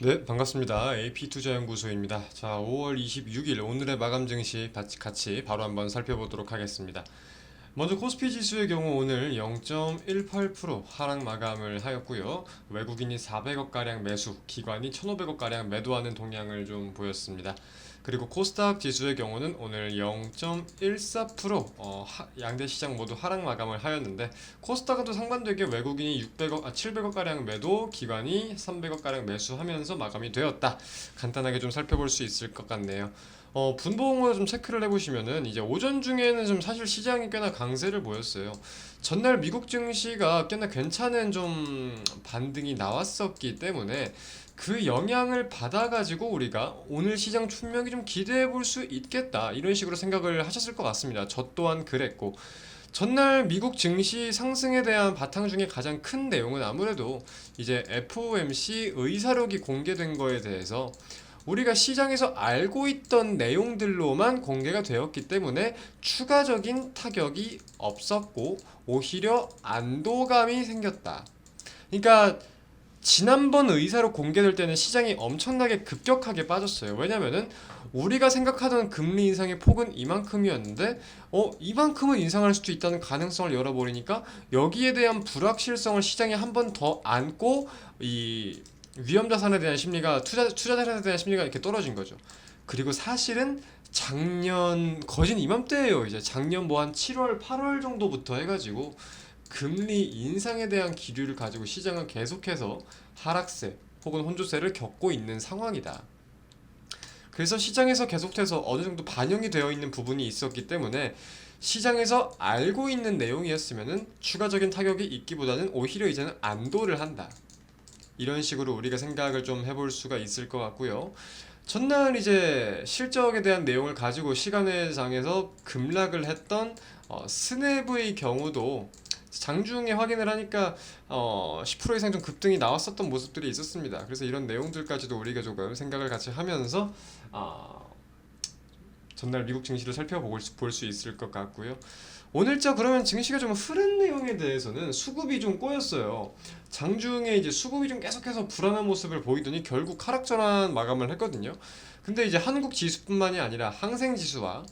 네, 반갑습니다. AP투자연구소입니다. 자, 5월 26일 오늘의 마감 증시 같이 바로 한번 살펴보도록 하겠습니다. 먼저 코스피 지수의 경우 오늘 0.18% 하락 마감을 하였고요. 외국인이 400억가량 매수, 기관이 1,500억가량 매도하는 동향을 좀 보였습니다. 그리고 코스닥 지수의 경우는 오늘 0.14% 양대 시장 모두 하락 마감을 하였는데, 코스닥은 또 상반되게 외국인이 700억가량 매도, 기관이 300억가량 매수하면서 마감이 되었다. 간단하게 좀 살펴볼 수 있을 것 같네요. 분봉으로 좀 체크를 해보시면은 이제 오전 중에는 좀 사실 시장이 꽤나 강세를 보였어요. 전날 미국 증시가 꽤나 괜찮은 좀 반등이 나왔었기 때문에 그 영향을 받아가지고 우리가 오늘 시장 충격이 좀 기대해 볼 수 있겠다, 이런 식으로 생각을 하셨을 것 같습니다. 저 또한 그랬고, 전날 미국 증시 상승에 대한 바탕 중에 가장 큰 내용은 아무래도 이제 FOMC 의사록이 공개된 거에 대해서 우리가 시장에서 알고 있던 내용들로만 공개가 되었기 때문에 추가적인 타격이 없었고 오히려 안도감이 생겼다. 그러니까 지난번 의사록 공개될 때는 시장이 엄청나게 급격하게 빠졌어요. 왜냐면은 우리가 생각하던 금리 인상의 폭은 이만큼이었는데 이만큼은 인상할 수도 있다는 가능성을 열어버리니까 여기에 대한 불확실성을 시장이 한 번 더 안고 이 위험 자산에 대한 심리가, 투자 자산에 대한 심리가 이렇게 떨어진 거죠. 그리고 사실은 작년 거진 이맘때예요. 이제 작년 뭐 한 7월, 8월 정도부터 해가지고 금리 인상에 대한 기류를 가지고 시장은 계속해서 하락세 혹은 혼조세를 겪고 있는 상황이다. 그래서 시장에서 계속해서 어느 정도 반영이 되어 있는 부분이 있었기 때문에 시장에서 알고 있는 내용이었으면은 추가적인 타격이 있기보다는 오히려 이제는 안도를 한다. 이런 식으로 우리가 생각을 좀 해볼 수가 있을 것 같고요. 전날 이제 실적에 대한 내용을 가지고 시간외장에서 급락을 했던 스냅의 경우도 장중에 확인을 하니까 10% 이상 좀 급등이 나왔었던 모습들이 있었습니다. 그래서 이런 내용들까지도 우리가 조금 생각을 같이 하면서 전날 미국 증시를 살펴볼 수 있을 것 같고요. 오늘자 그러면 증시가 좀 흐른 내용에 대해서는 수급이 좀 꼬였어요. 장중에 이제 수급이 좀 계속해서 불안한 모습을 보이더니 결국 하락 전환 마감을 했거든요. 근데 이제 한국 지수뿐만이 아니라 항생 지수와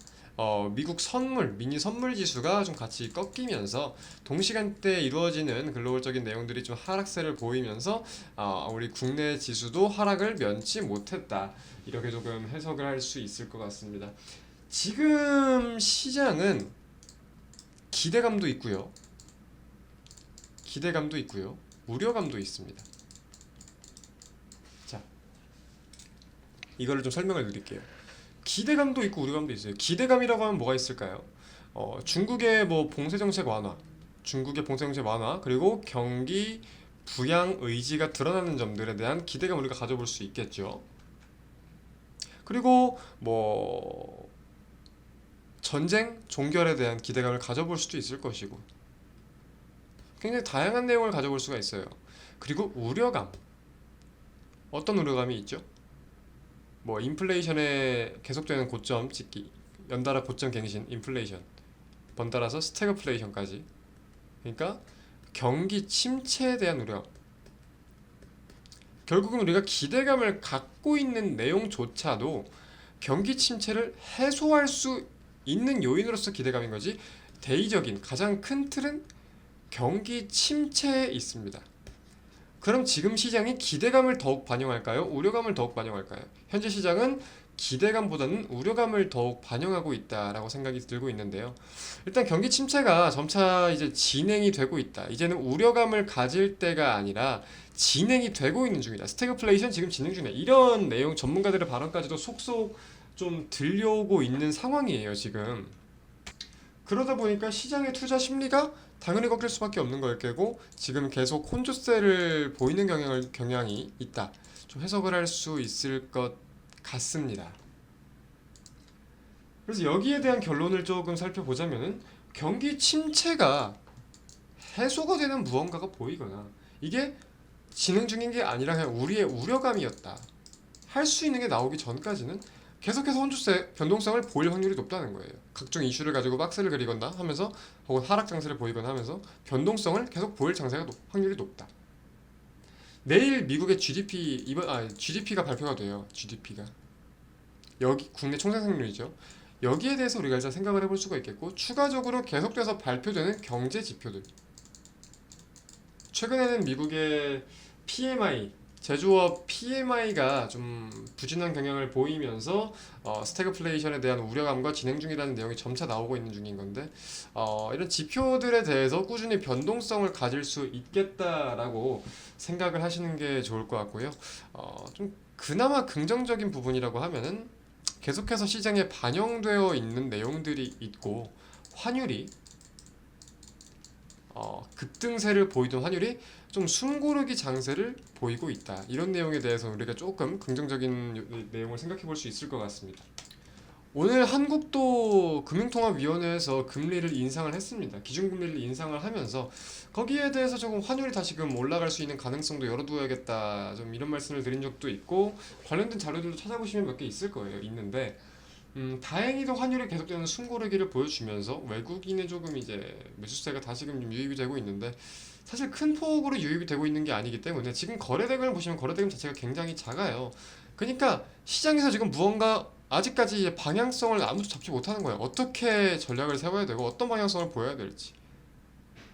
미국 선물, 미니 선물 지수가 좀 같이 꺾이면서 동시간대에 이루어지는 글로벌적인 내용들이 좀 하락세를 보이면서 우리 국내 지수도 하락을 면치 못했다. 이렇게 조금 해석을 할 수 있을 것 같습니다. 지금 시장은 기대감도 있고요. 기대감도 있고요. 우려감도 있습니다. 자, 이거를 좀 설명을 드릴게요. 기대감도 있고 우려감도 있어요. 기대감이라고 하면 뭐가 있을까요? 중국의 뭐 봉쇄 정책 완화, 중국의 봉쇄 정책 완화, 그리고 경기 부양 의지가 드러나는 점들에 대한 기대감 우리가 가져볼 수 있겠죠. 그리고 뭐 전쟁, 종결에 대한 기대감을 가져볼 수도 있을 것이고, 굉장히 다양한 내용을 가져볼 수가 있어요. 그리고 우려감, 어떤 우려감이 있죠? 뭐 인플레이션의 계속되는 고점 찍기, 연달아 고점 갱신, 인플레이션, 번달아서 스태그플레이션까지. 그러니까 경기 침체에 대한 우려. 결국은 우리가 기대감을 갖고 있는 내용조차도 경기 침체를 해소할 수 있는 요인으로서 기대감인 거지, 대의적인 가장 큰 틀은 경기 침체에 있습니다. 그럼 지금 시장이 기대감을 더욱 반영할까요? 우려감을 더욱 반영할까요? 현재 시장은 기대감보다는 우려감을 더욱 반영하고 있다라고 생각이 들고 있는데요. 일단 경기 침체가 점차 이제 진행이 되고 있다. 이제는 우려감을 가질 때가 아니라 진행이 되고 있는 중이다. 스태그플레이션 지금 진행 중이다. 이런 내용 전문가들의 발언까지도 속속 좀 들려오고 있는 상황이에요, 지금. 그러다 보니까 시장의 투자 심리가 당연히 꺾일 수밖에 없는 걸 깨고 지금 계속 혼조세를 보이는 경향이 있다. 좀 해석을 할 수 있을 것 같습니다. 그래서 여기에 대한 결론을 조금 살펴보자면은 경기 침체가 해소가 되는 무언가가 보이거나 이게 진행 중인 게 아니라 그냥 우리의 우려감이었다, 할 수 있는 게 나오기 전까지는 계속해서 혼조세 변동성을 보일 확률이 높다는 거예요. 각종 이슈를 가지고 박스를 그리거나 하면서 혹은 하락 장세를 보이거나 하면서 변동성을 계속 보일 확률이 높다. 내일 미국의 GDP가 발표가 돼요. GDP가 여기 국내 총생산률이죠. 여기에 대해서 우리가 일단 생각을 해볼 수가 있겠고, 추가적으로 계속돼서 발표되는 경제 지표들. 최근에는 미국의 PMI, 제조업 PMI가 좀 부진한 경향을 보이면서 스태그플레이션에 대한 우려감과 진행 중이라는 내용이 점차 나오고 있는 중인 건데, 이런 지표들에 대해서 꾸준히 변동성을 가질 수 있겠다라고 생각을 하시는 게 좋을 것 같고요. 좀 그나마 긍정적인 부분이라고 하면은 계속해서 시장에 반영되어 있는 내용들이 있고, 환율이 급등세를 보이던 환율이 좀 숨고르기 장세를 보이고 있다. 이런 내용에 대해서 우리가 조금 긍정적인 내용을 생각해 볼 수 있을 것 같습니다. 오늘 한국도 금융통화위원회에서 금리를 인상을 했습니다. 기준금리를 인상을 하면서 거기에 대해서 조금 환율이 다시금 올라갈 수 있는 가능성도 열어두어야겠다. 좀 이런 말씀을 드린 적도 있고, 관련된 자료들도 찾아보시면 몇 개 있을 거예요. 있는데 다행히도 환율이 계속되는 숨고르기를 보여주면서 외국인의 조금 이제 매수세가 다시금 좀 유입이 되고 있는데, 사실 큰 폭으로 유입이 되고 있는 게 아니기 때문에 지금 거래대금을 보시면 거래대금 자체가 굉장히 작아요. 그러니까 시장에서 지금 무언가 아직까지 방향성을 아무도 잡지 못하는 거예요. 어떻게 전략을 세워야 되고 어떤 방향성을 보여야 될지,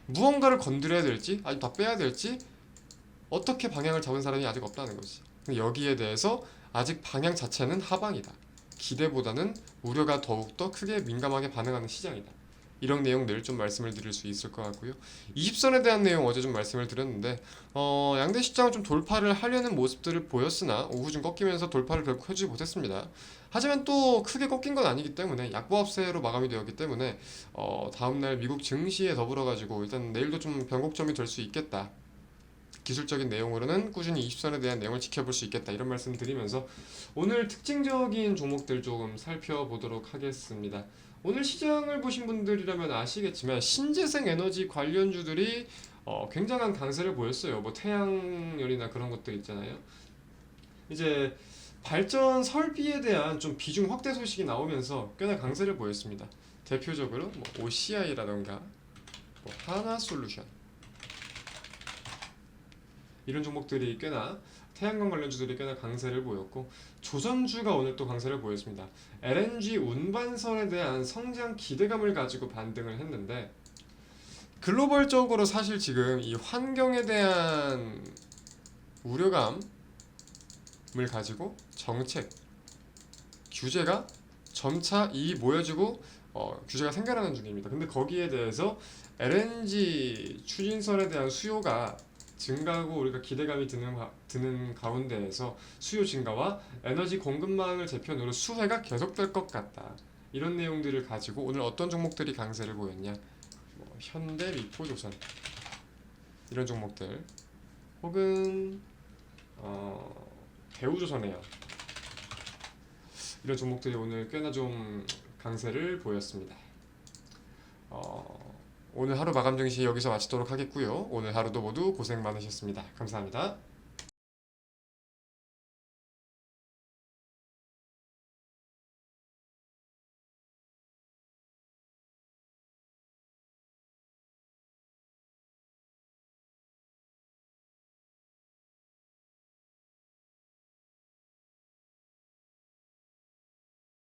무언가를 건드려야 될지 아니면 다 빼야 될지, 어떻게 방향을 잡은 사람이 아직 없다는 거지. 근데 여기에 대해서 아직 방향 자체는 하방이다. 기대보다는 우려가 더욱더 크게 민감하게 반응하는 시장이다. 이런 내용들 좀 말씀을 드릴 수 있을 것 같고요. 20선에 대한 내용 어제 좀 말씀을 드렸는데, 양대 시장은 좀 돌파를 하려는 모습들을 보였으나 오후 좀 꺾이면서 돌파를 결국 해주지 못했습니다. 하지만 또 크게 꺾인 건 아니기 때문에 약보합세로 마감이 되었기 때문에 다음날 미국 증시에 더불어 가지고 일단 내일도 좀 변곡점이 될 수 있겠다. 기술적인 내용으로는 꾸준히 20선에 대한 내용을 지켜볼 수 있겠다, 이런 말씀 드리면서 오늘 특징적인 종목들 조금 살펴보도록 하겠습니다. 오늘 시장을 보신 분들이라면 아시겠지만 신재생 에너지 관련주들이 굉장한 강세를 보였어요. 뭐 태양열이나 그런 것들 있잖아요. 이제 발전 설비에 대한 좀 비중 확대 소식이 나오면서 꽤나 강세를 보였습니다. 대표적으로 뭐 OCI라던가 뭐 하나솔루션, 이런 종목들이 꽤나, 태양광 관련주들이 꽤나 강세를 보였고, 조선주가 오늘 또 강세를 보였습니다. LNG 운반선에 대한 성장 기대감을 가지고 반등을 했는데, 글로벌적으로 사실 지금 이 환경에 대한 우려감을 가지고 정책, 규제가 점차 모여지고 규제가 생겨나는 중입니다. 근데 거기에 대해서 LNG 추진선에 대한 수요가 증가하고 우리가 기대감이 드는 가운데에서 수요 증가와 에너지 공급망을 재편으로 수혜가 계속될 것 같다. 이런 내용들을 가지고 오늘 어떤 종목들이 강세를 보였냐? 뭐 현대, 미포조선, 이런 종목들, 혹은 대우조선해양, 이런 종목들이 오늘 꽤나 좀 강세를 보였습니다. 오늘 하루 마감 증시 여기서 마치도록 하겠고요. 오늘 하루도 모두 고생 많으셨습니다. 감사합니다.